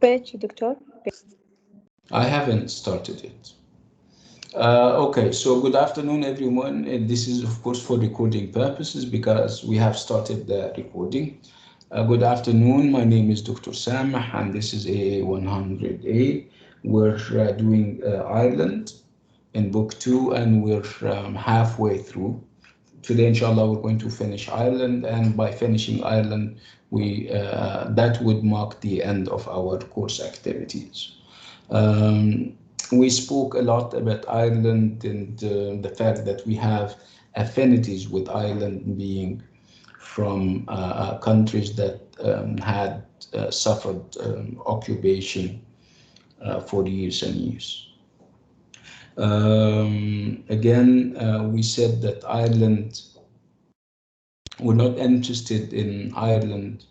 speech, Doctor? I haven't started it. Okay, so good afternoon, everyone. And this is, of course, for recording purposes because we have started the recording. Good afternoon. My name is Dr. Samah, and this is A100A. We're doing Ireland in book 2, and we're halfway through. Today, inshallah, we're going to finish Ireland, and by finishing Ireland, that would mark the end of our course activities. We spoke a lot about Ireland and the fact that we have affinities with Ireland, being from countries that had suffered occupation for years and years. Again, we said that Ireland, we're not interested in Ireland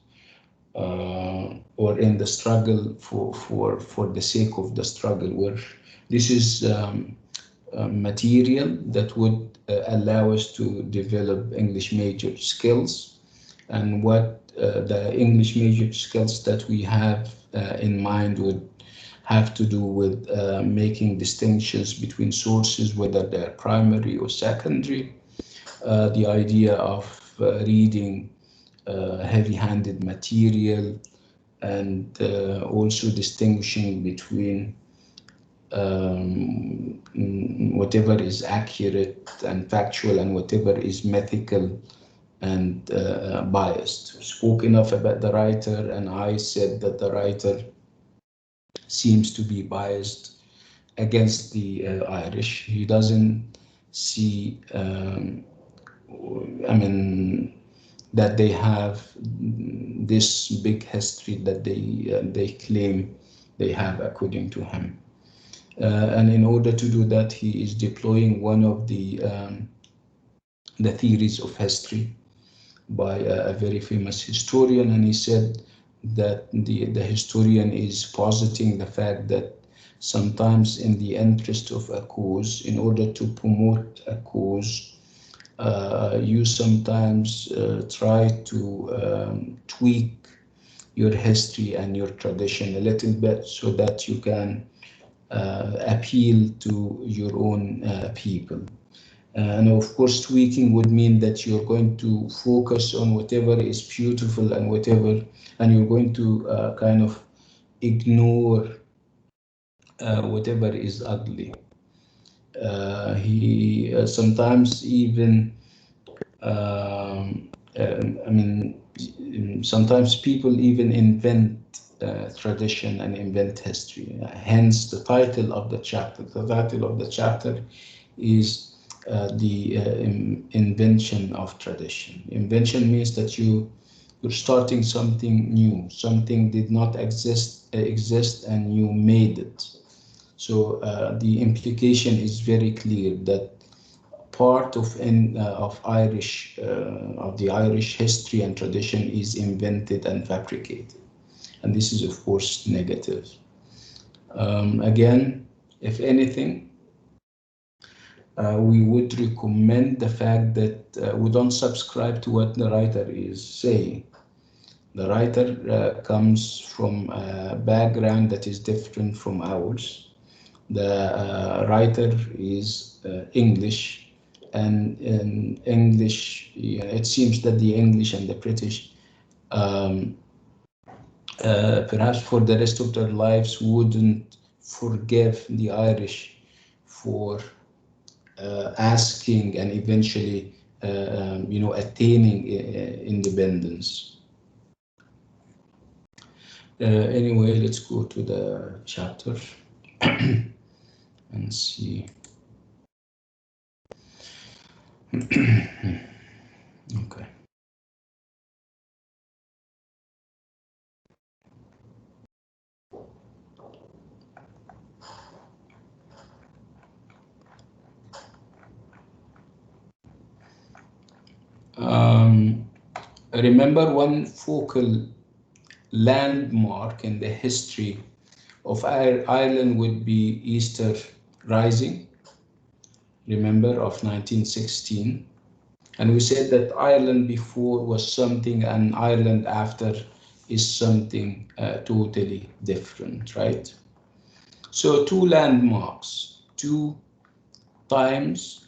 or in the struggle for the sake of the struggle, where this is material that would allow us to develop English major skills, and what the English major skills that we have in mind would have to do with making distinctions between sources, whether they're primary or secondary, the idea of reading heavy-handed material, and also distinguishing between whatever is accurate and factual and whatever is mythical and biased. Spoke enough about the writer, and I said that the writer seems to be biased against the Irish. He doesn't see, that they have this big history that they claim they have, according to him. And in order to do that, he is deploying one of the theories of history by a very famous historian, and he said that the historian is positing the fact that sometimes in the interest of a cause, in order to promote a cause, you sometimes try to tweak your history and your tradition a little bit so that you can appeal to your own people. And of course, tweaking would mean that you're going to focus on whatever is beautiful and you're going to kind of ignore whatever is ugly. He sometimes even, sometimes people even invent tradition and invent history. Hence the title of the chapter. The title of the chapter is the invention of tradition. Invention means that you're starting something new. Something did not exist and you made it. So the implication is very clear that part of the Irish history and tradition is invented and fabricated, and this is of course negative. Again, if anything, we would recommend the fact that we don't subscribe to what the writer is saying. The writer comes from a background that is different from ours. The writer is English, and in English, it seems that the English and the British, perhaps for the rest of their lives, wouldn't forgive the Irish for asking and eventually, attaining independence. Anyway, let's go to the chapter and see. Okay. Remember, one focal landmark in the history of Ireland would be Easter Rising, remember, of 1916. And we said that Ireland before was something and Ireland after is something totally different, right? So two landmarks, two times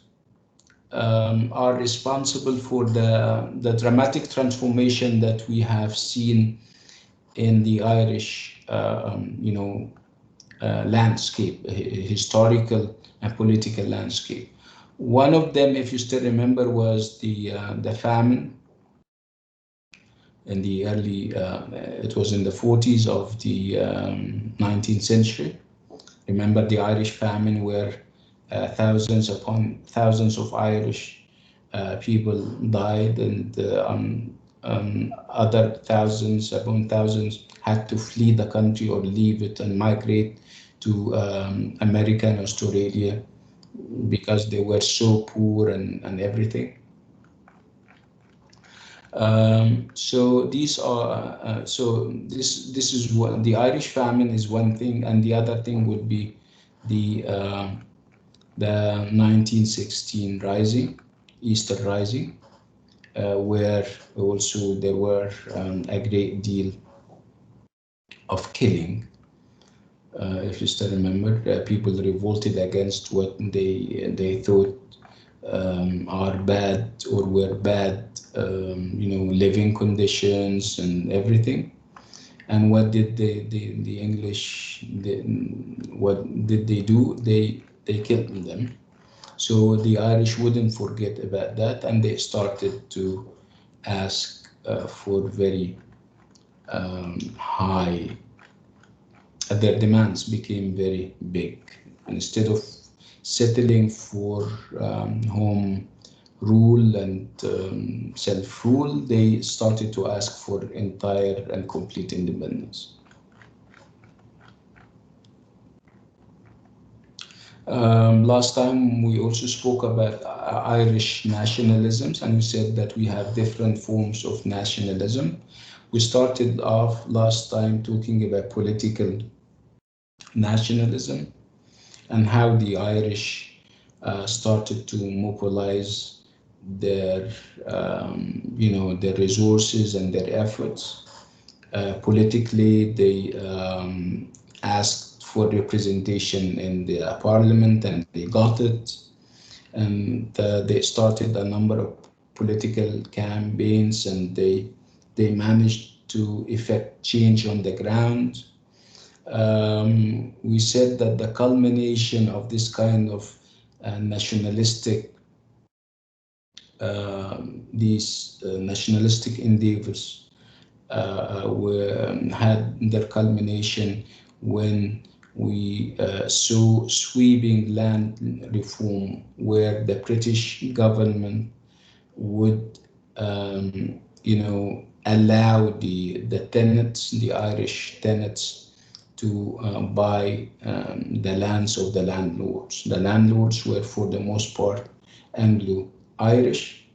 are responsible for the dramatic transformation that we have seen in the Irish, landscape, historical and political landscape. One of them, if you still remember, was the famine in the early, it was in the 40s of the 19th century. Remember the Irish famine, where thousands upon thousands of Irish people died, and other thousands upon thousands had to flee the country or leave it and migrate to America and Australia because they were so poor and everything. So these are so this is what the Irish famine is one thing, and the other thing would be the 1916 rising, Easter Rising, where also there were a great deal of killing. If you still remember, people revolted against what they thought are bad or were bad, living conditions and everything. And what did the English, what did they do? They killed them. So the Irish wouldn't forget about that, and they started to ask for very high. Their demands became very big. Instead of settling for home rule and self-rule, they started to ask for entire and complete independence. Last time we also spoke about Irish nationalisms, and we said that we have different forms of nationalism. We started off last time talking about political nationalism and how the Irish started to mobilize their, their resources and their efforts. Politically, they asked for representation in the parliament, and they got it. And they started a number of political campaigns, and they managed to effect change on the ground. We said that the culmination of this kind of nationalistic nationalistic endeavors had their culmination when we saw sweeping land reform, where the British government would, allow the tenants, the Irish tenants, to buy the lands of the landlords. The landlords were, for the most part, Anglo-Irish,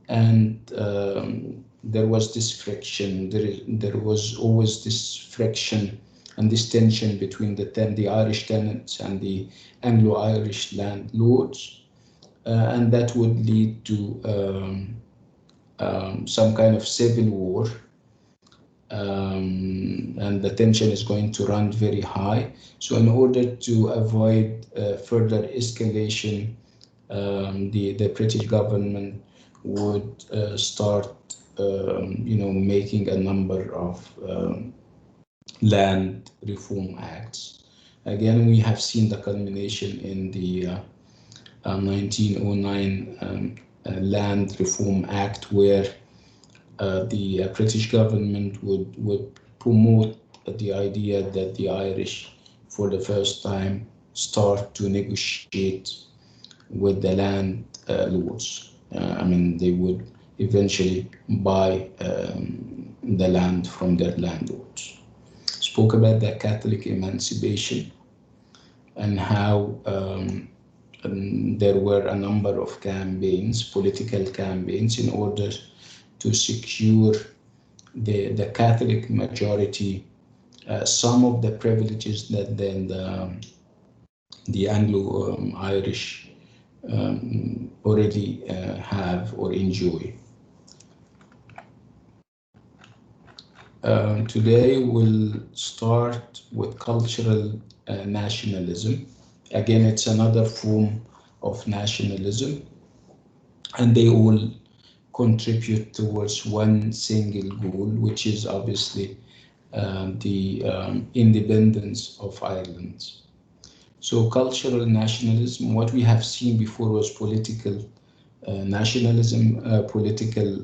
and there was this friction. There was always this friction and this tension between the Irish tenants and the Anglo-Irish landlords, and that would lead to some kind of civil war, and the tension is going to run very high. So in order to avoid further escalation, the British government would start, making a number of land reform acts. Again, we have seen the culmination in the 1909 Land Reform Act, where the British government would promote the idea that the Irish, for the first time, start to negotiate with the land lords. They would eventually buy the land from their landlords. Spoke about the Catholic emancipation and how there were a number of campaigns, political campaigns, in order to secure the Catholic majority some of the privileges that then the Anglo-Irish already have or enjoy. Today we'll start with cultural nationalism. Again, it's another form of nationalism, and they all contribute towards one single goal, which is obviously the independence of Ireland. So cultural nationalism, what we have seen before was political nationalism, political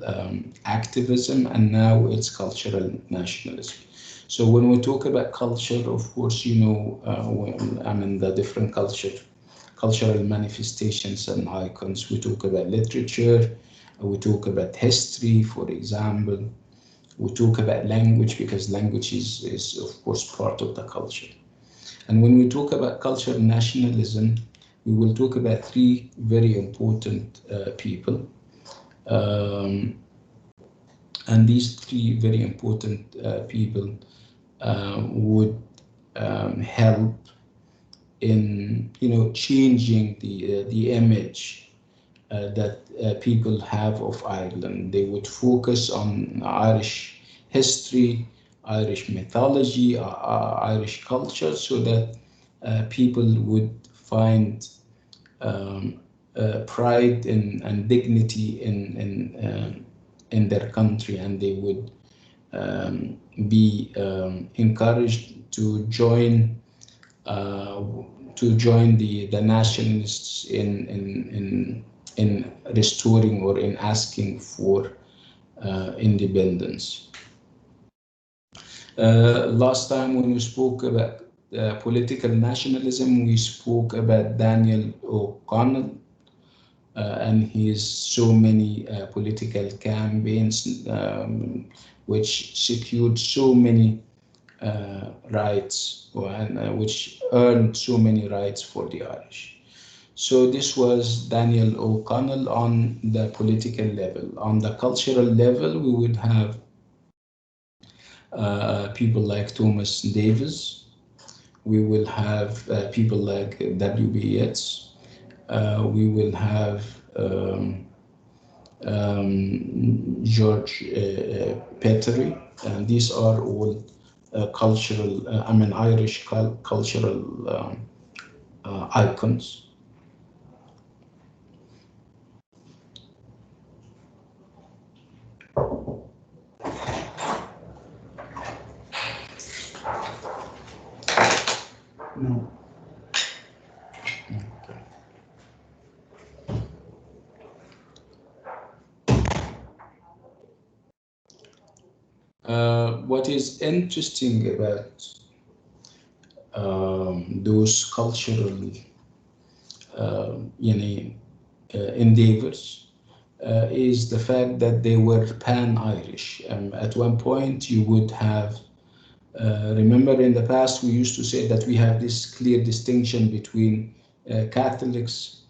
activism, and now it's cultural nationalism. So when we talk about culture, of course, you know, I mean the different cultural manifestations and icons. We talk about literature, we talk about history, for example. We talk about language because language is of course part of the culture. And when we talk about cultural nationalism, we will talk about three very important people. Um, and these three very important people would help in, you know, changing the image that people have of Ireland. They would focus on Irish history, Irish mythology, Irish culture, so that people would find pride and dignity in their country, and they would be encouraged to join the nationalists in restoring or in asking for independence. Last time when we spoke about political nationalism, we spoke about Daniel O'Connell and his so many political campaigns which secured so many rights, and which earned so many rights for the Irish. So this was Daniel O'Connell on the political level. On the cultural level, we would have people like Thomas Davis. We will have people like W.B. Yeats. We will have George Petrie, and these are all cultural, Irish cultural icons. No. What is interesting about those cultural endeavors is the fact that they were pan-Irish. At one point, you would have, remember in the past, we used to say that we have this clear distinction between Catholics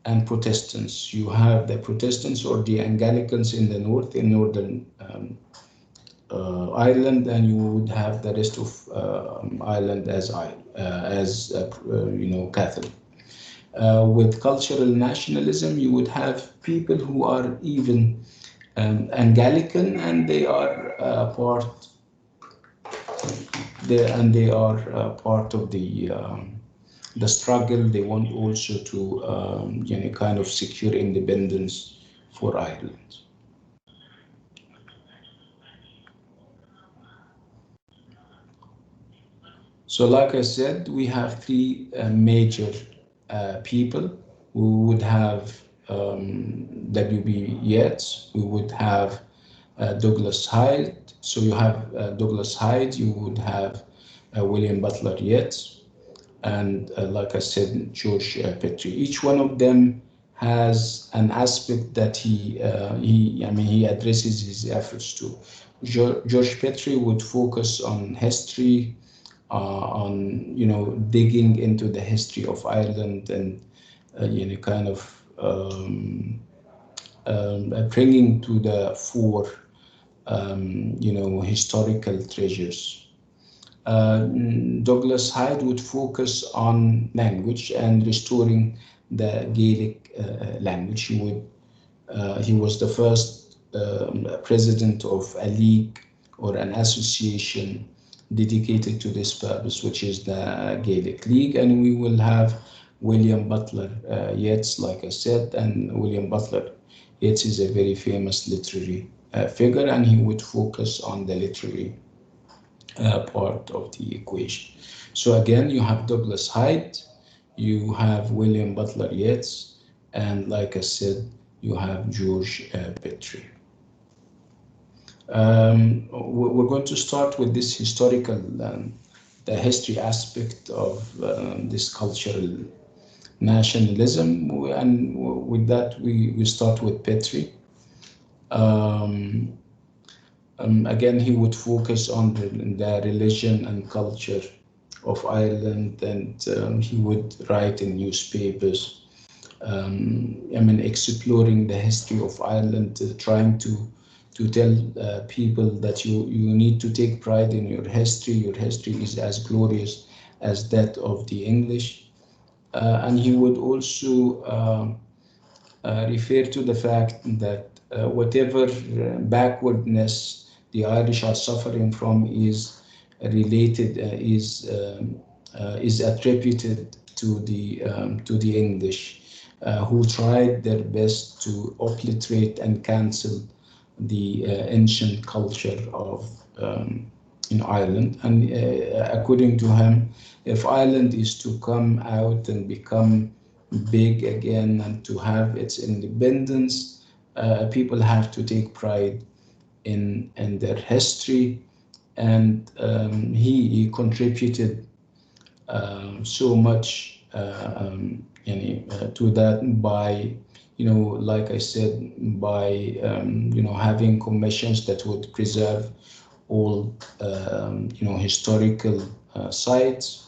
and Protestants. You have the Protestants or the Anglicans in the north, in northern Ireland, and you would have the rest of Ireland as Catholic. With cultural nationalism, you would have people who are even Anglican, and they are part of the struggle. They want also to kind of secure independence for Ireland. So like I said, we have three major people. We would have W.B. Yeats, we would have Douglas Hyde. So you have Douglas Hyde, you would have William Butler Yeats, and like I said, George Petrie. Each one of them has an aspect that he addresses his efforts to. George Petrie would focus on history, on digging into the history of Ireland, and kind of bringing to the fore historical treasures. Douglas Hyde would focus on language and restoring the Gaelic language. He was the first president of a league or an association dedicated to this purpose, which is the Gaelic League. And we will have William Butler Yeats, like I said, and William Butler Yeats is a very famous literary figure, and he would focus on the literary part of the equation. So again, you have Douglas Hyde, you have William Butler Yeats, and like I said, you have George Petrie. We're going to start with this historical, the history aspect of this cultural nationalism, and with that we start with Petrie. Again, he would focus on the religion and culture of Ireland, and he would write in newspapers, exploring the history of Ireland, trying to tell people that you need to take pride in your history. Your history is as glorious as that of the English. And he would also refer to the fact that whatever backwardness the Irish are suffering from is related, is attributed to the English, who tried their best to obliterate and cancel the ancient culture of in Ireland. And according to him, if Ireland is to come out and become big again and to have its independence, people have to take pride in their history. And he contributed so much to that by, like I said, by having commissions that would preserve all historical sites.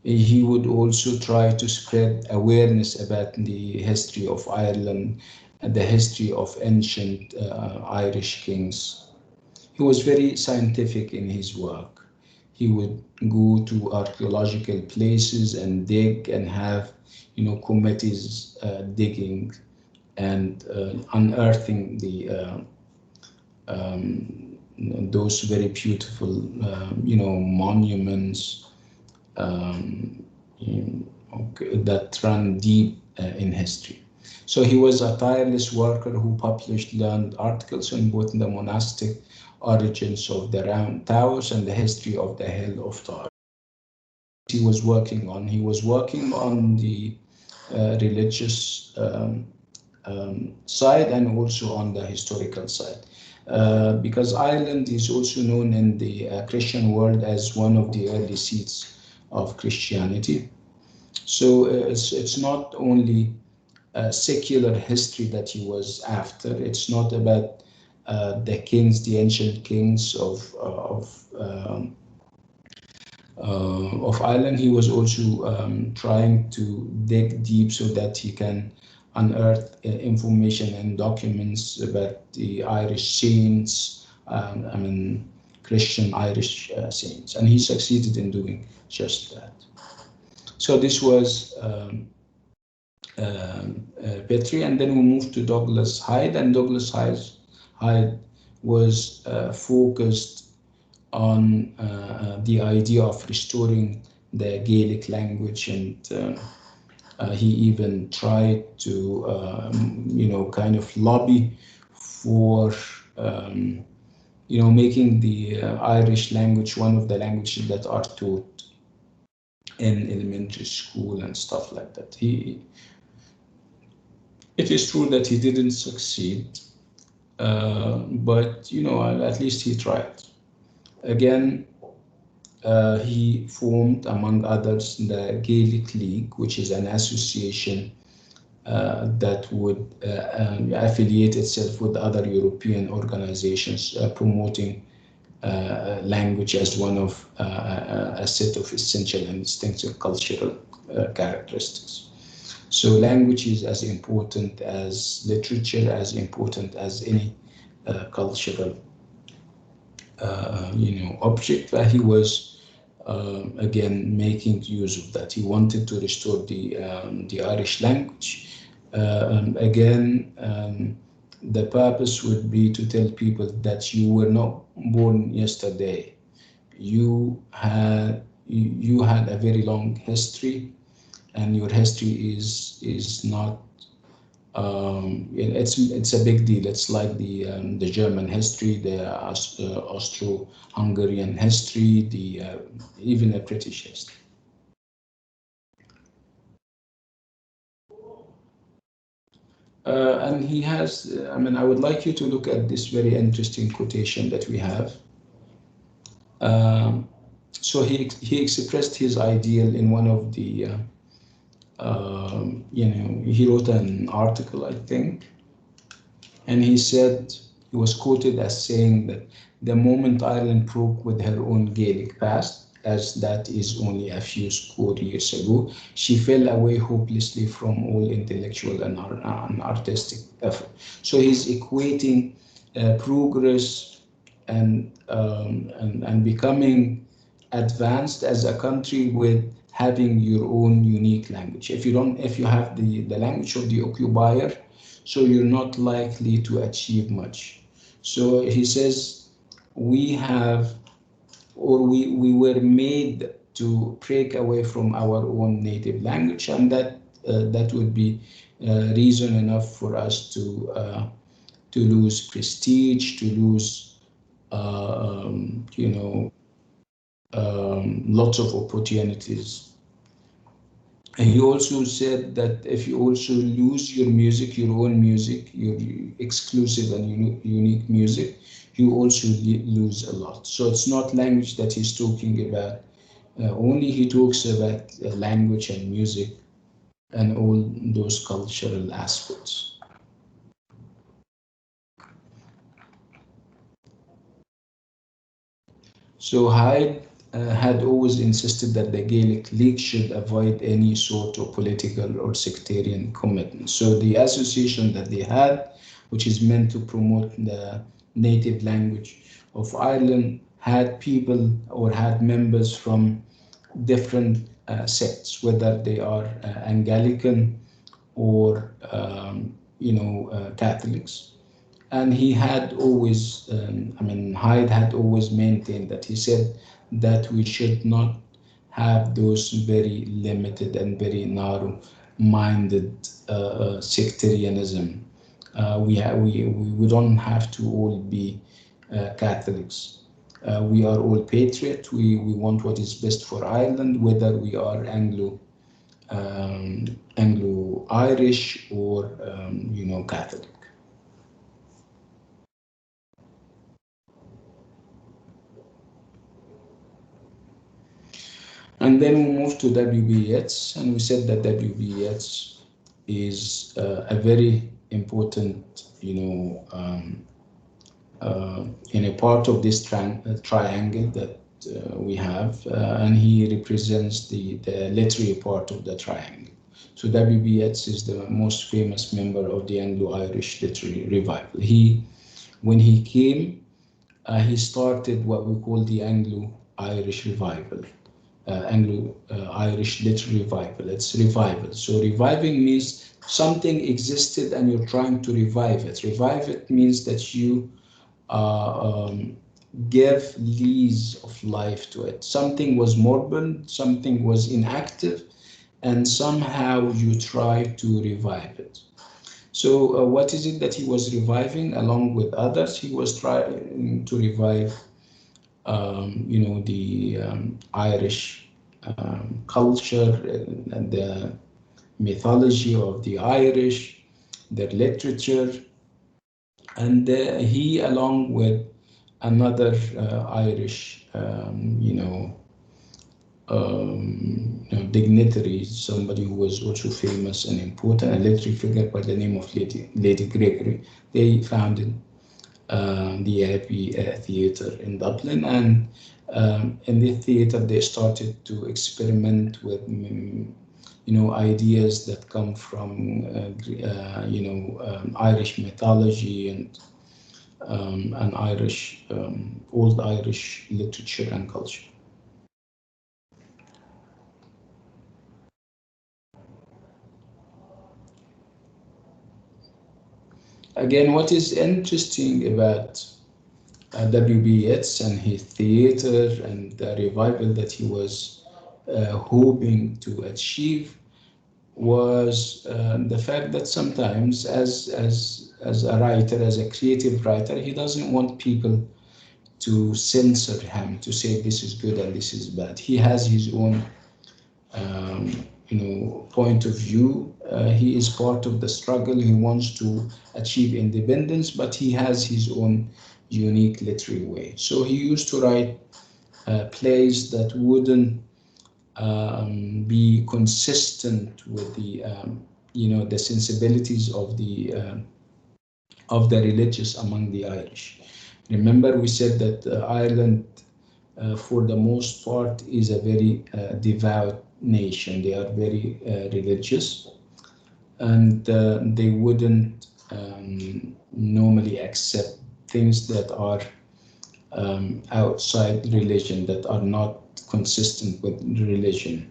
He would also try to spread awareness about the history of Ireland and the history of ancient Irish kings. He was very scientific in his work. He would go to archaeological places and dig and have, committees digging and unearthing the those very beautiful, monuments that run deep in history. So he was a tireless worker who published learned articles on both the monastic origins of the Round Towers and the history of the Hill of Tara. He was working on the religious side and also on the historical side. Because Ireland is also known in the Christian world as one of the early seats of Christianity. So it's not only secular history that he was after. It's not about the kings, the ancient kings of Ireland. He was also trying to dig deep so that he can unearth information and documents about the Irish saints, Christian Irish saints, and he succeeded in doing just that. So this was Petrie, and then we moved to Douglas Hyde, and Douglas Hyde was focused on the idea of restoring the Gaelic language, and he even tried to, kind of lobby for, making the Irish language one of the languages that are taught in elementary school and stuff like that. It is true that he didn't succeed, but at least he tried. Again, he formed, among others, the Gaelic League, which is an association that would affiliate itself with other European organizations promoting language as one of a set of essential and distinctive cultural characteristics. So language is as important as literature, as important as any cultural object. But he was again making use of that. He wanted to restore the Irish language. the purpose would be to tell people that you were not born yesterday. You had a very long history, and your history is not it's a big deal. It's like the German history, the Austro-Hungarian history, the even the British history. And he has, I mean, I would like you to look at this very interesting quotation that we have. Um, so he expressed his ideal in one of the, he wrote an article, I think, and he said, he was quoted as saying that the moment Ireland broke with her own Gaelic past, as that is only a few score years ago, she fell away hopelessly from all intellectual and artistic effort. So he's equating progress and becoming advanced as a country with having your own unique language. If you have the language of the occupier, so you're not likely to achieve much. So he says we have, or we were made to break away from our own native language, and that would be reason enough for us to lose prestige, to lose lots of opportunities. He also said that if you also lose your music, your own music, your exclusive and unique music, you also lose a lot. So it's not language that he's talking about. Only he talks about language and music and all those cultural aspects. So Hyde had always insisted that the Gaelic League should avoid any sort of political or sectarian commitment. So the association that they had, which is meant to promote the native language of Ireland, had people or had members from different sects, whether they are Anglican or Catholics. And he had always, Hyde had always maintained that he said that we should not have those very limited and very narrow-minded sectarianism. We don't have to all be Catholics. We are all patriot. We want what is best for Ireland, whether we are Anglo-Irish or Catholic. And then we moved to W.B. Yeats, and we said that W.B. Yeats is a very important, in a part of this triangle that we have, and he represents the literary part of the triangle. So W.B. Yeats is the most famous member of the Anglo-Irish literary revival. When he came, he started what we call the Anglo-Irish revival. Anglo-Irish literary revival. It's revival. So reviving means something existed and you're trying to revive it. Revive it means that you give lease of life to it. Something was morbid, something was inactive, and somehow you try to revive it. So what is it that he was reviving along with others? He was trying to revive the Irish culture and the mythology of the Irish, their literature, and he, along with another Irish, dignitary, somebody who was also famous and important, a literary figure by the name of Lady Gregory, they founded the Abbey Theatre in Dublin, and in the theatre they started to experiment with ideas that come from Irish mythology and Irish old Irish literature and culture. Again, what is interesting about W.B. Yeats and his theater and the revival that he was hoping to achieve was the fact that sometimes, as a writer, as a creative writer, he doesn't want people to censor him, to say this is good and this is bad. He has his own point of view. He is part of the struggle. He wants to achieve independence, but he has his own unique literary way. So he used to write plays that wouldn't be consistent with the sensibilities of the religious among the Irish. Remember, we said that Ireland, for the most part, is a very devout nation. They are very religious, and they wouldn't normally accept things that are outside religion, that are not consistent with religion.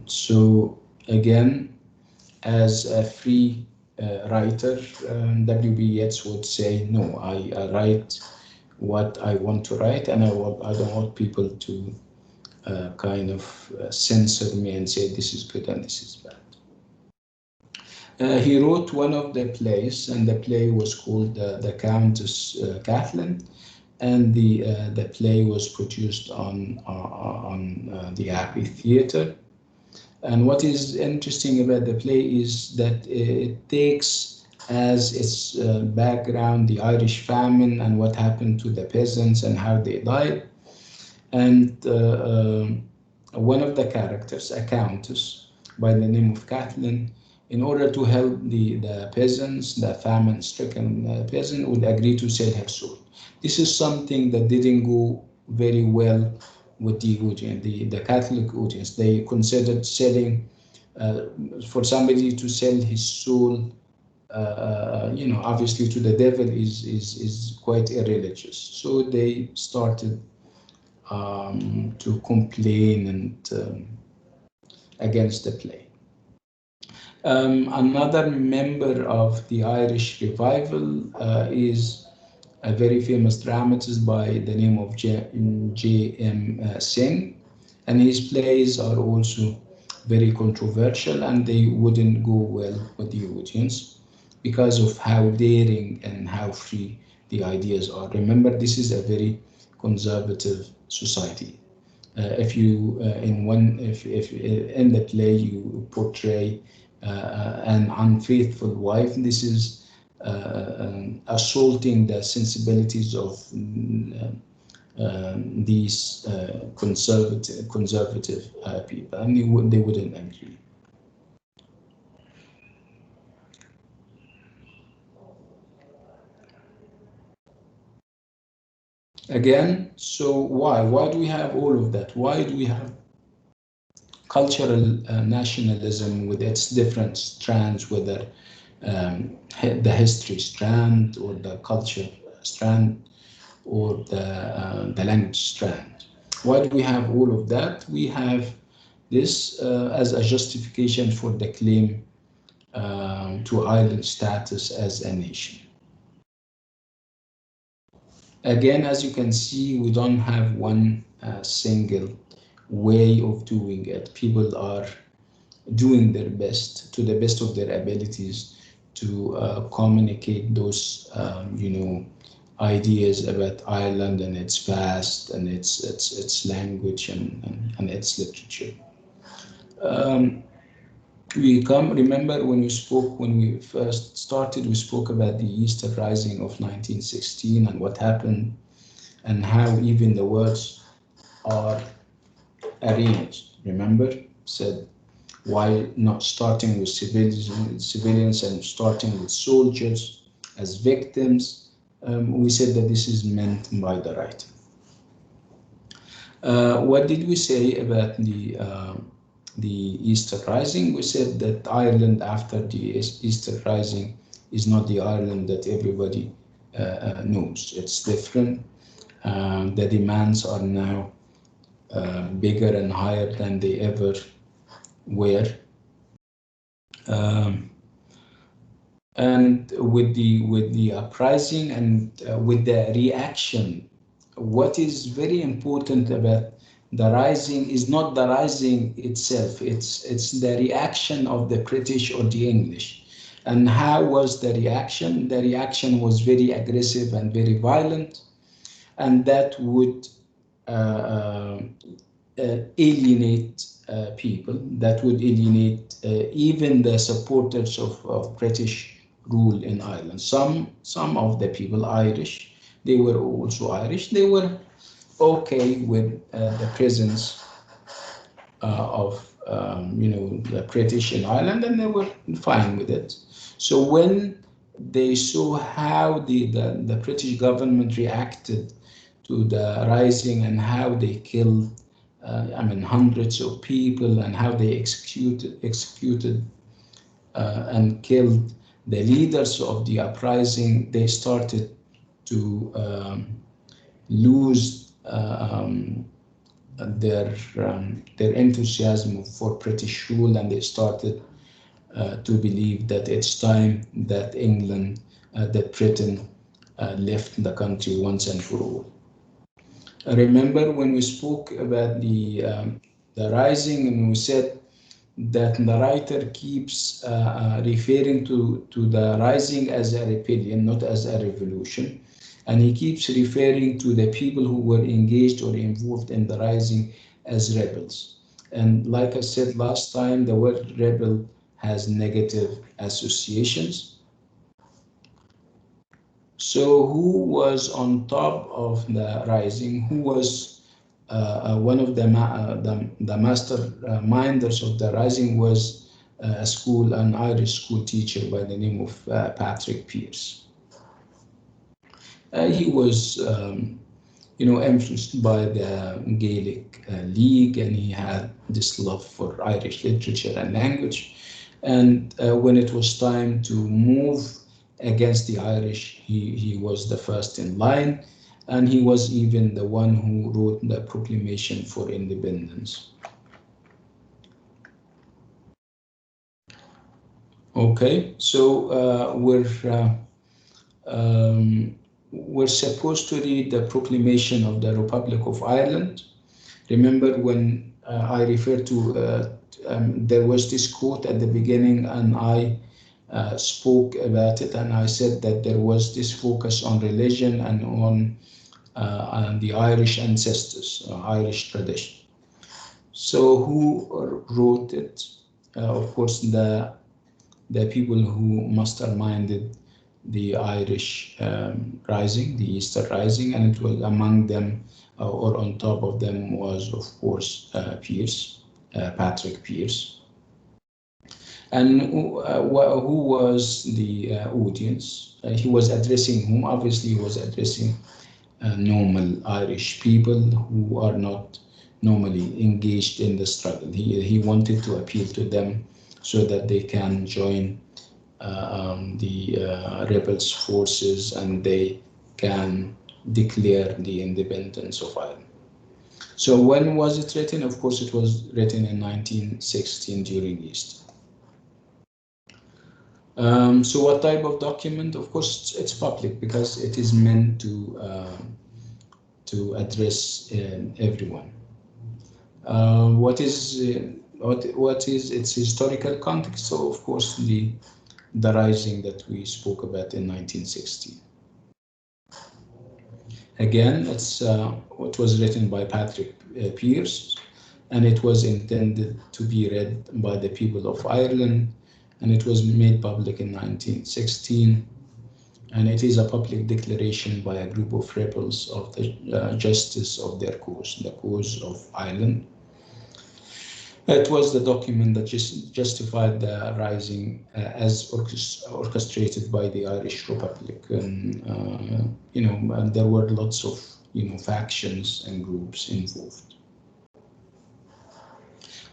So again, as a free writer, W.B. Yeats would say, no, I write what I want to write, and I don't want people to kind of censor me and say this is good and this is bad. He wrote one of the plays, and the play was called The Countess Kathleen, and the play was produced on the Abbey Theatre. And what is interesting about the play is that it takes as its background the Irish famine and what happened to the peasants and how they died. And one of the characters, a countess by the name of Kathleen, in order to help the peasants, the famine-stricken peasant, would agree to sell her soul. This is something that didn't go very well with the audience, the Catholic audience. They considered selling, for somebody to sell his soul, obviously to the devil is quite irreligious. So they started to complain and against the play. Another member of the Irish revival is a very famous dramatist by the name of J.M. Singh, and his plays are also very controversial, and they wouldn't go well with the audience because of how daring and how free the ideas are. Remember, this is a very conservative society. If you if in the play you portray an unfaithful wife, this is assaulting the sensibilities of these conservative people, and they wouldn't agree. Again, so why do we have all of that? Why do we have cultural nationalism with its different strands, whether the history strand or the culture strand or the language strand? Why do we have all of that? We have this as a justification for the claim to Ireland status as a nation. Again, as you can see, we don't have one single way of doing it. People are doing their best, to the best of their abilities, to communicate those, ideas about Ireland and its past and its language and its literature. Remember when we first started, we spoke about the Easter Rising of 1916 and what happened and how even the words are arranged. Remember, said, why not starting with civilians and starting with soldiers as victims? We said that this is meant by the writer. What did we say about the Easter Rising? We said that Ireland after the Easter Rising is not the Ireland that everybody knows. It's different. The demands are now bigger and higher than they ever were. And with the uprising and with the reaction, what is very important about the rising is not the rising itself, it's the reaction of the British or the English. And how was the reaction? The reaction was very aggressive and very violent, and that would uh, uh, alienate people, that would alienate even the supporters of British rule in Ireland. Some of the people, Irish, they were also Irish, they were okay with the presence of the British in Ireland, and they were fine with it. So when they saw how the British government reacted to the rising and how they killed, hundreds of people, and how they executed and killed the leaders of the uprising, they started to lose their enthusiasm for British rule, and they started to believe that it's time that England, that Britain left the country once and for all. Remember when we spoke about the rising, and we said that the writer keeps referring to the rising as a rebellion, not as a revolution. And he keeps referring to the people who were engaged or involved in the rising as rebels. And like I said last time, the word rebel has negative associations. So who was on top of the rising? Who was one of the master minders of the rising was an Irish school teacher by the name of Patrick Pearse. He was influenced by the Gaelic League, and he had this love for Irish literature and language. And when it was time to move against the Irish, he was the first in line, and he was even the one who wrote the Proclamation for Independence. Okay, so we're supposed to read the Proclamation of the Republic of Ireland. Remember when I referred to, there was this quote at the beginning, and I spoke about it, and I said that there was this focus on religion and on the Irish ancestors, Irish tradition. So who wrote it? Of course, the people who masterminded the Irish rising, the Easter Rising, and it was among them, or on top of them, was of course Pearse, Patrick Pearse. And who was the audience? He was addressing whom? Obviously, he was addressing normal Irish people who are not normally engaged in the struggle. He wanted to appeal to them so that they can join the rebels' forces, and they can declare the independence of Ireland. So when was it written? Of course, it was written in 1916 during Easter. So what type of document? Of course, it's public because it is meant to address everyone. What is its historical context? So of course the rising that we spoke about in 1916. Again, it was written by Patrick Pearse, and it was intended to be read by the people of Ireland, and it was made public in 1916. And it is a public declaration by a group of rebels of the justice of their cause, the cause of Ireland. It was the document that justified the rising as orchestrated by the Irish Republic, and and there were lots of factions and groups involved.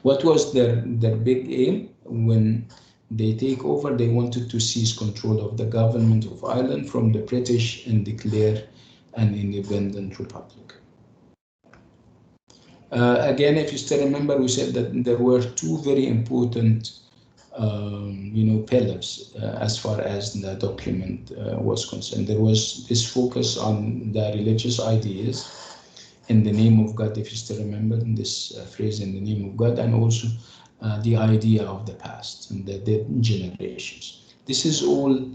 What was their big aim when they take over? They wanted to seize control of the government of Ireland from the British and declare an independent republic. Again, if you still remember, we said that there were two very important pillars as far as the document was concerned. There was this focus on the religious ideas in the name of God, if you still remember this phrase, in the name of God, and also the idea of the past and the dead generations. This is all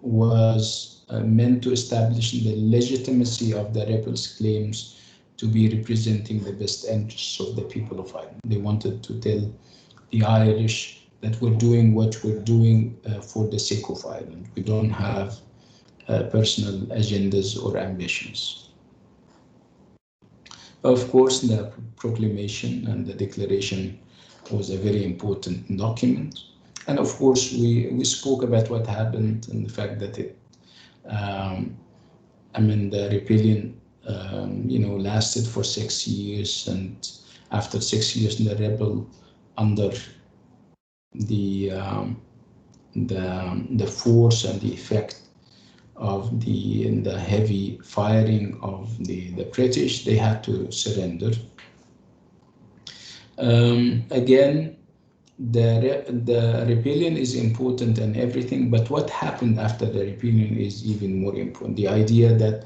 was meant to establish the legitimacy of the rebels' claims to be representing the best interests of the people of Ireland. They wanted to tell the Irish that we're doing what we're doing for the sake of Ireland. We don't have personal agendas or ambitions. Of course, the proclamation and the declaration was a very important document. And of course, we spoke about what happened and the fact that the rebellion, lasted for 6 years, and after 6 years, the rebel, under the force and the effect of the heavy firing of the British, they had to surrender. Again, the rebellion is important and everything, but what happened after the rebellion is even more important. The idea that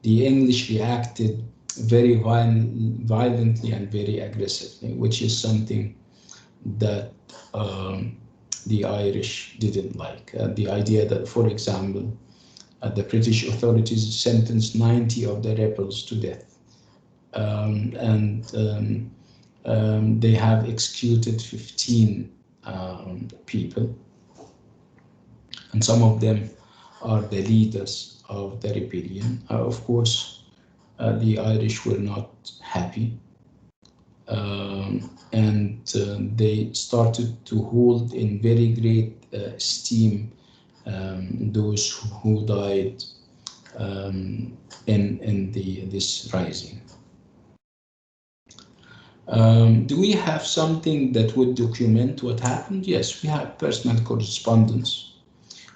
the English reacted very violently and very aggressively, which is something that the Irish didn't like. The idea that, for example, the British authorities sentenced 90 of the rebels to death, they have executed 15 people, and some of them are the leaders of the rebellion. Of course, the Irish were not happy, and they started to hold in very great esteem those who died in this rising. Do we have something that would document what happened? Yes, we have personal correspondence.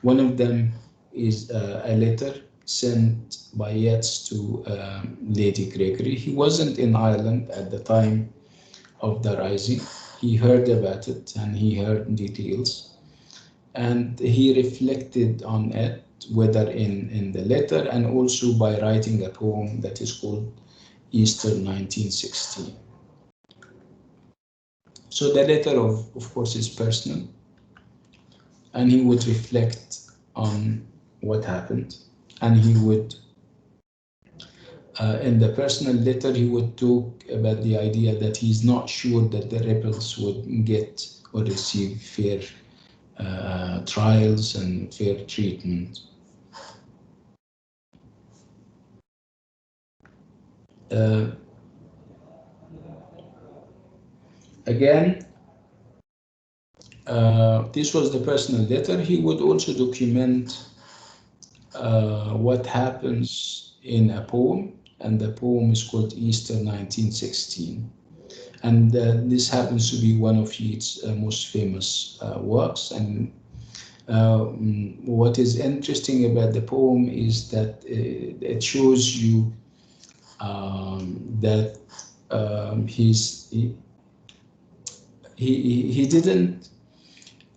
One of them is a letter sent by Yeats to Lady Gregory. He wasn't in Ireland at the time of the rising. He heard about it and he heard details, and he reflected on it, whether in the letter and also by writing a poem that is called Easter 1916. So the letter, of course, is personal, and he would reflect on what happened, and he would, in the personal letter, he would talk about the idea that he's not sure that the rebels would get or receive fair trials and fair treatment. Again, this was the personal letter. He would also document what happens in a poem, and the poem is called Easter 1916. And this happens to be one of Yeats' most famous works. And what is interesting about the poem is that it shows you that he didn't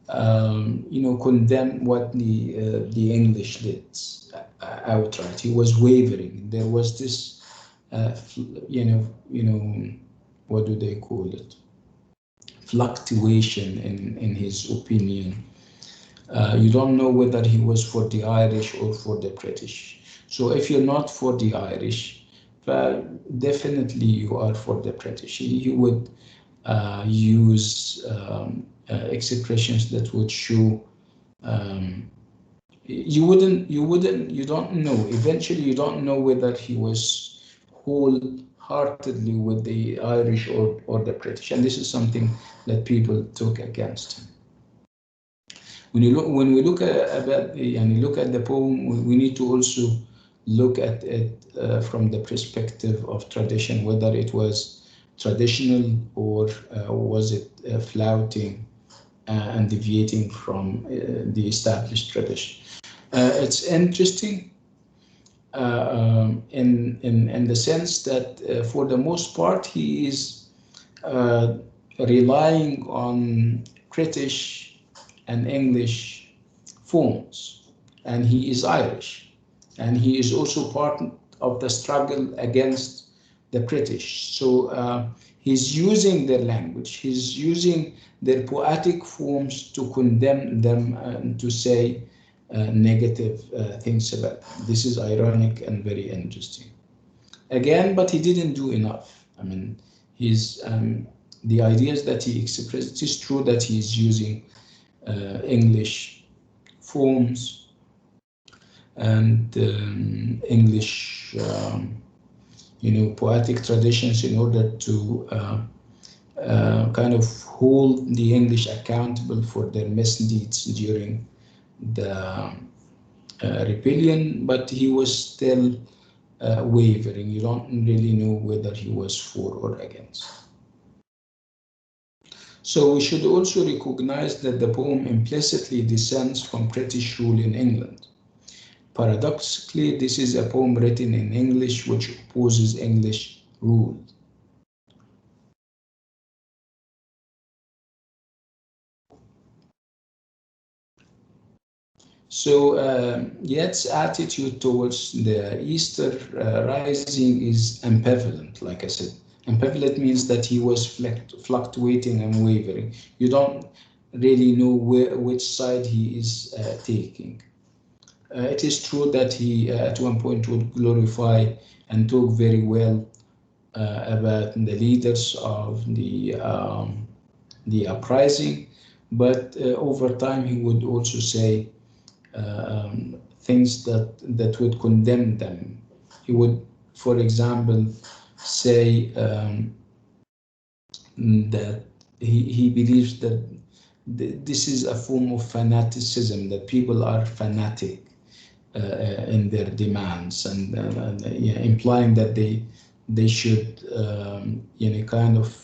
condemn what the English did outright. He was wavering. There was this what do they call it, fluctuation in his opinion. You don't know whether he was for the Irish or for the British. So if you're not for the Irish, definitely you are for the British. He would use expressions that would show you don't know. Eventually, you don't know whether he was wholeheartedly with the Irish or the British, and this is something that people took against him. When we look at the poem, we need to also look at it from the perspective of tradition, whether it was traditional or was it flouting and deviating from the established tradition. It's interesting in the sense that for the most part he is relying on British and English forms, and he is Irish, and he is also part of the struggle against the British. So he's using their language, he's using their poetic forms to condemn them and to say negative things about them. This is ironic and very interesting. Again, but he didn't do enough. I mean, he's the ideas that he expressed. It is true that he is using English forms and English, poetic traditions in order to kind of hold the English accountable for their misdeeds during the rebellion, but he was still wavering. You don't really know whether he was for or against. So we should also recognize that the poem implicitly descends from British rule in England. Paradoxically, this is a poem written in English which opposes English rule. So Yeats' attitude towards the Easter Rising is ambivalent, like I said. Ambivalent means that he was fluctuating and wavering. You don't really know which side he is taking. It is true that he at one point would glorify and talk very well about the leaders of the uprising, but over time he would also say things that would condemn them. He would, for example, say that he believes that this is a form of fanaticism, that people are fanatic in their demands, and implying that they should kind of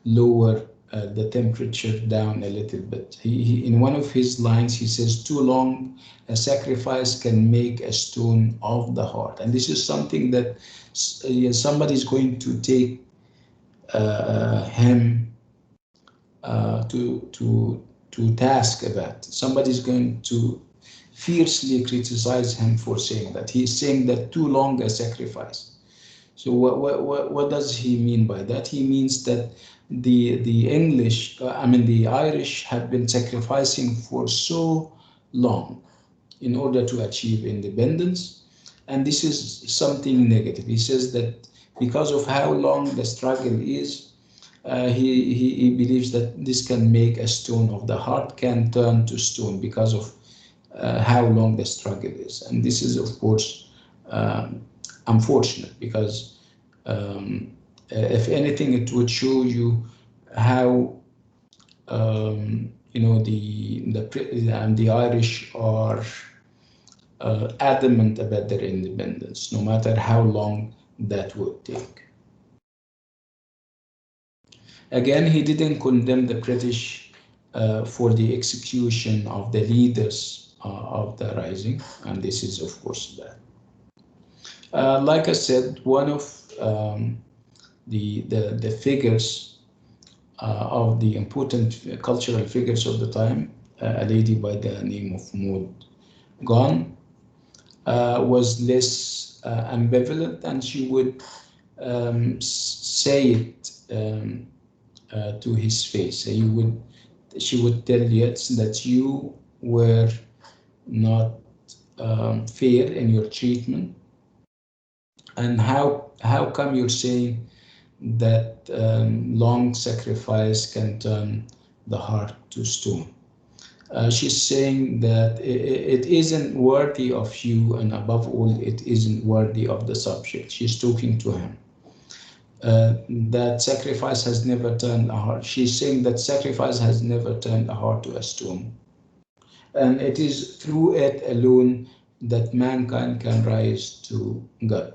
lower the temperature down a little bit. He in one of his lines he says, "Too long a sacrifice can make a stone of the heart," and this is something that somebody is going to take him to task about. Somebody is going to fiercely criticize him for saying that. He's saying that too long a sacrifice. So what does he mean by that? He means that the English, the Irish have been sacrificing for so long in order to achieve independence, and this is something negative. He says that because of how long the struggle is, he believes that this can make a stone of the heart can turn to stone because of how long the struggle is. And this is, of course, unfortunate, because if anything, it would show you how the Irish are adamant about their independence, no matter how long that would take. Again, he didn't condemn the British for the execution of the leaders of the rising, and this is, of course, bad. Like I said, one of the figures of the important cultural figures of the time, a lady by the name of Maud Gonne, was less ambivalent, and she would say it to his face. She would tell Yeats that you were not fair in your treatment, and how come you're saying that long sacrifice can turn the heart to stone? She's saying that it isn't worthy of you, and above all, it isn't worthy of the subject. She's talking to him. That sacrifice has never turned a heart. She's saying that sacrifice has never turned a heart to a stone. And it is through it alone that mankind can rise to God.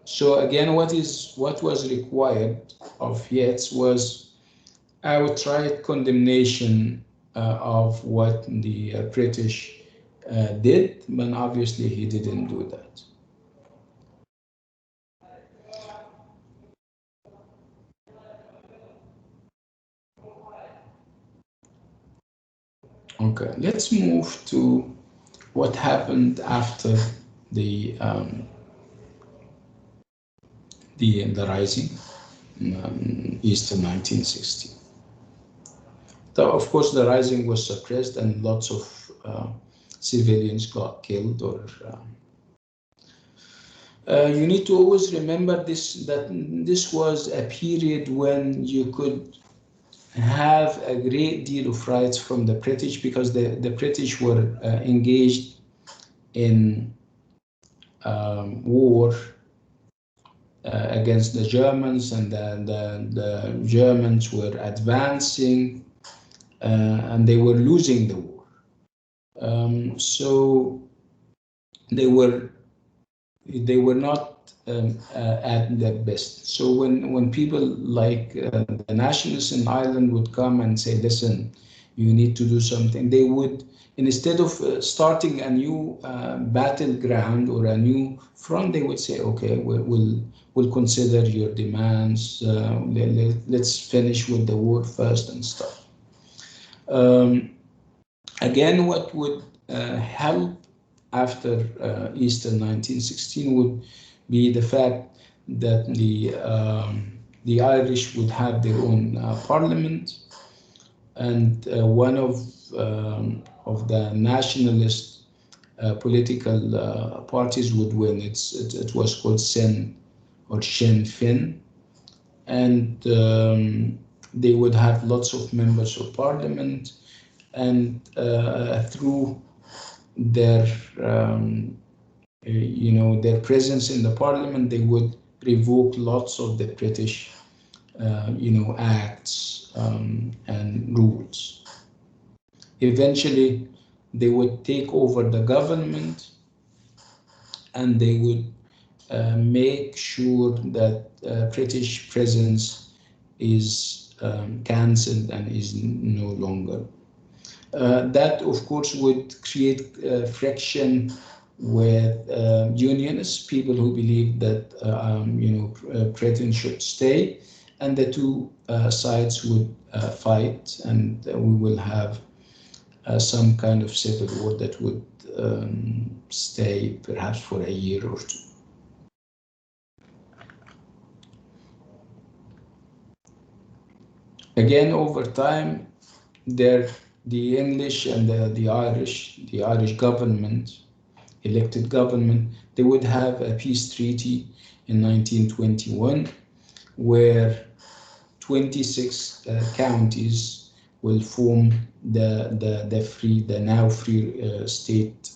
So again, what was required of Yeats was outright condemnation of what the British did, but obviously he didn't do that. Okay, let's move to what happened after the the rising Easter 1960. So of course, the rising was suppressed, and lots of civilians got killed. Or you need to always remember this, that this was a period when you could have a great deal of rights from the British, because the British were engaged in war against the Germans, and the Germans were advancing, and they were losing the war. So they were not at their best. So when people like the nationalists in Ireland would come and say, listen, you need to do something, they would, instead of starting a new battleground or a new front, they would say, okay, we'll consider your demands, let's finish with the war first and stuff. Again, what would help after Easter 1916 would be the fact that the Irish would have their own parliament, and one of the nationalist political parties would win. It was called Sinn or Sinn Féin, and they would have lots of members of parliament, and through their their presence in the parliament, they would revoke lots of the British acts and rules. Eventually, they would take over the government, and they would make sure that British presence is cancelled and is no longer. That, of course, would create friction with unionists, people who believe that Britain should stay, and the two sides would fight, and we will have some kind of civil war that would stay perhaps for a year or two. Again, over time, the English and the Irish government, elected government, they would have a peace treaty in 1921, where 26 counties will form the now free state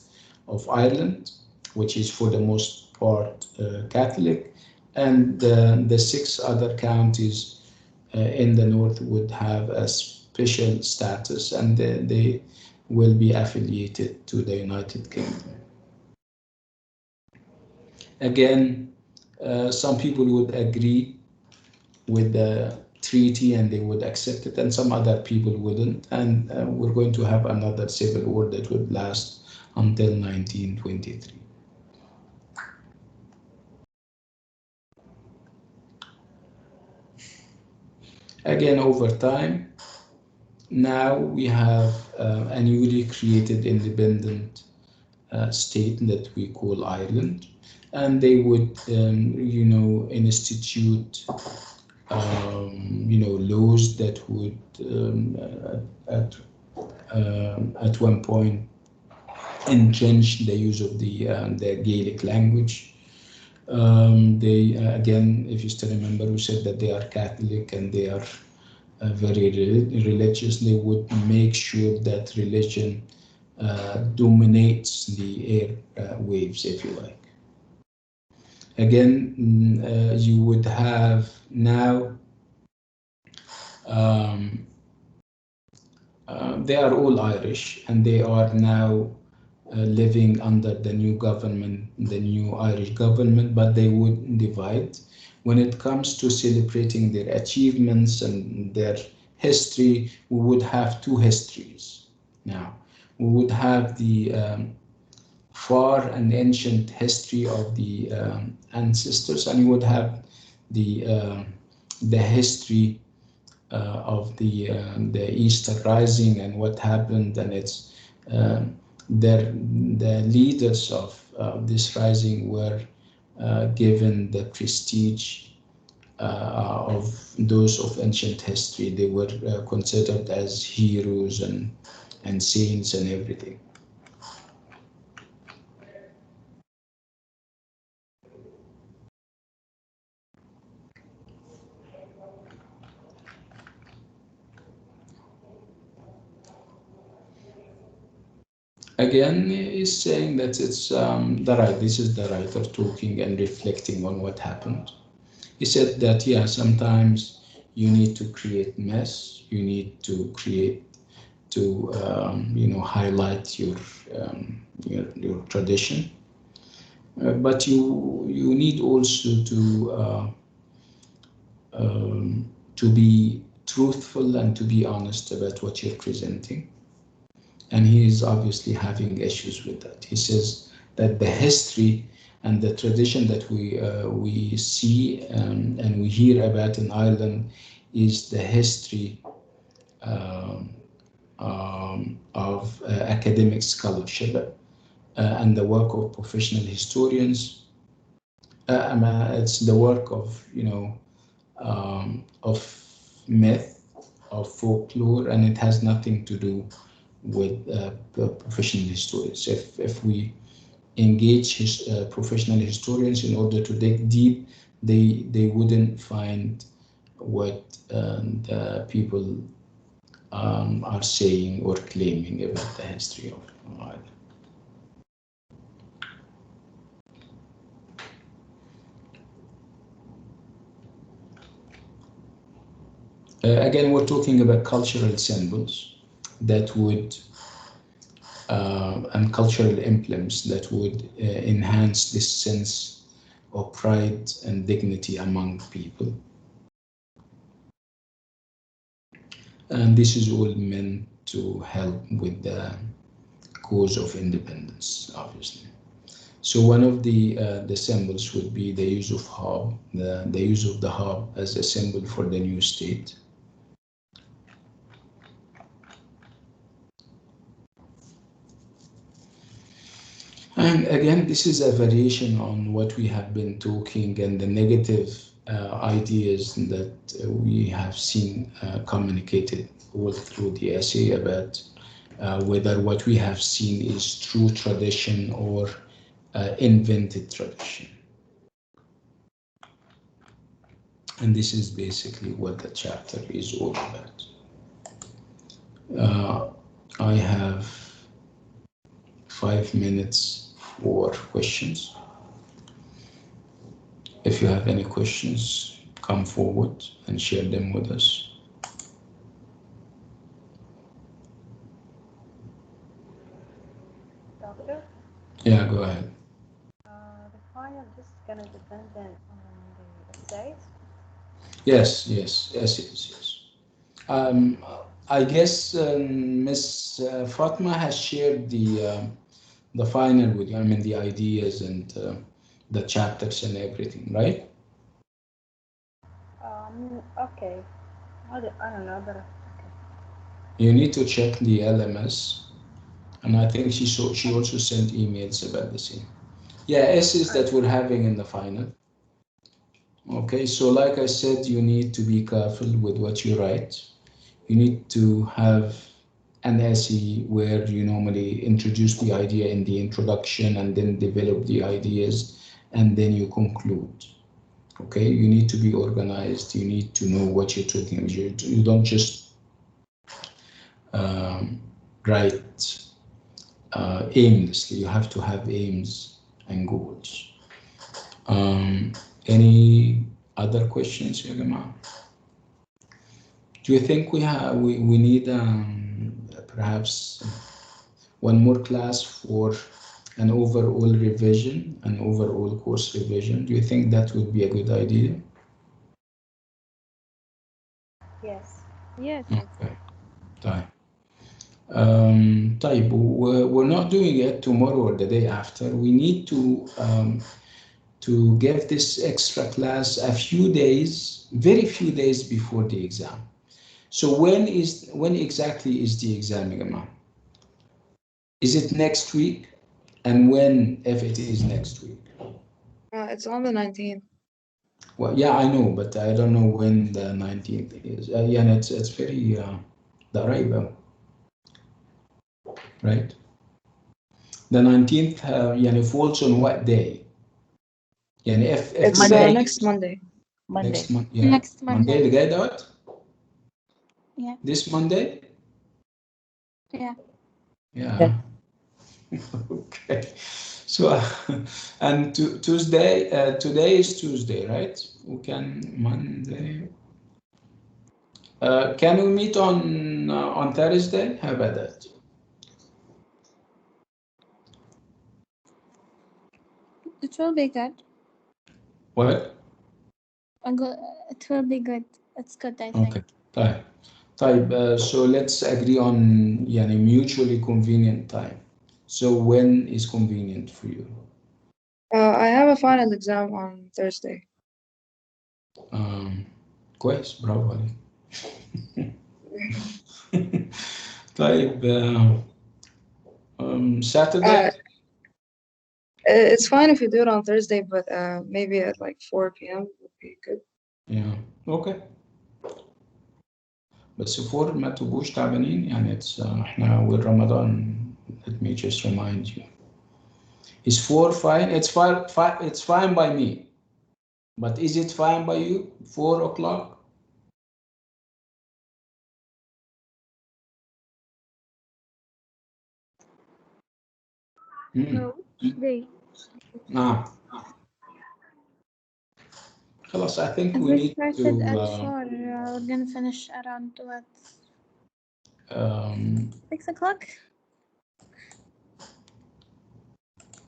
of Ireland, which is for the most part Catholic, and the 6 other counties in the north would have a special status, and they will be affiliated to the United Kingdom. Again, some people would agree with the treaty and they would accept it, and some other people wouldn't, and we're going to have another civil war that would last until 1923. Again, over time, now we have a newly created independent state that we call Ireland, and they would, institute, laws that would, at one point, entrench the use of the Gaelic language. They again, if you still remember, we said that they are Catholic and they are very religious. They would make sure that religion dominates the air waves, if you like. Again, you would have now, they are all Irish, and they are now living under the new government, the new Irish government, but they would divide. When it comes to celebrating their achievements and their history, we would have 2 histories now. We would have the far and ancient history of the ancestors, and you would have the history of the Easter Rising and what happened, and it's the leaders of this rising were given the prestige of those of ancient history. They were considered as heroes and saints and everything. Again, he's saying that it's this is the writer talking and reflecting on what happened. He said that, yeah, sometimes you need to create mess, you need to create, to highlight your tradition, but you need also to be truthful and to be honest about what you're presenting. And he is obviously having issues with that. He says that the history and the tradition that we see and we hear about in Ireland is the history of academic scholarship and the work of professional historians. It's the work of myth, of folklore, and it has nothing to do with professional historians. If we engage professional historians in order to dig deep, they wouldn't find what the people are saying or claiming about the history of Ireland. Again, we're talking about cultural symbols that would and cultural emblems that would enhance this sense of pride and dignity among people. And this is all meant to help with the cause of independence, obviously. So one of the symbols would be the use of hob, the use of the hob as a symbol for the new state. And again, this is a variation on what we have been talking and the negative ideas that we have seen communicated all through the essay about whether what we have seen is true tradition or invented tradition. And this is basically what the chapter is all about. I have 5 minutes for questions. If you have any questions, come forward and share them with us. Doctor? Yeah, go ahead. The final just gonna depend on the essays? Yes. I guess Miss Fatma has shared the final with you. I mean, the ideas and the chapters and everything, right? Okay. I don't know, but okay. You need to check the LMS, and I think she also sent emails about the same. Yeah, essays that we're having in the final. Okay, so like I said, you need to be careful with what you write. You need to have an essay where you normally introduce the idea in the introduction and then develop the ideas and then you conclude. Okay, you need to be organized. You need to know what you're talking about. You don't just write aimlessly. You have to have aims and goals. Any other questions, Yagama? Do you think we need perhaps one more class for an overall revision, an overall course revision? Do you think that would be a good idea? Yes. Yes. Okay. Time. طيب, we're not doing it tomorrow or the day after. We need to give this extra class a few days, very few days before the exam. So when exactly is the exam, يا جماعة? Is it next week? And when, if it is next week? It's on the 19th. Well, yeah, I know, but I don't know when the 19th is. Yeah, and it's very قريبة, right? The 19th يعني falls on what day? يعني if It's today next Monday. Monday. next month, yeah. Next Monday. اللي جاي دوت? Yeah. This Monday? Yeah. Yeah. Okay. So, and Tuesday, today is Tuesday, right? We can Monday. Can we meet on Thursday? How about that? It will be good. What? It will be good. It's good, I think. Okay. طيب. طيب. So let's agree on يعني mutually convenient time. So when is convenient for you? I have a final exam on Thursday. كويس، برافو عليك. طيب. Saturday? It's fine if you do it on Thursday, but maybe at like 4 p.m. would be good. Yeah. Okay. بس فور ما تبقوش تعبانين يعني احنا والرمضان. Let me just remind you. Is 4 fine? It's fine. It's fine by me. But is it fine by you? 4 o'clock? No, day. نعم. خلاص, I think If we we need started at to 4, we're gonna finish around what? um, 6 o'clock?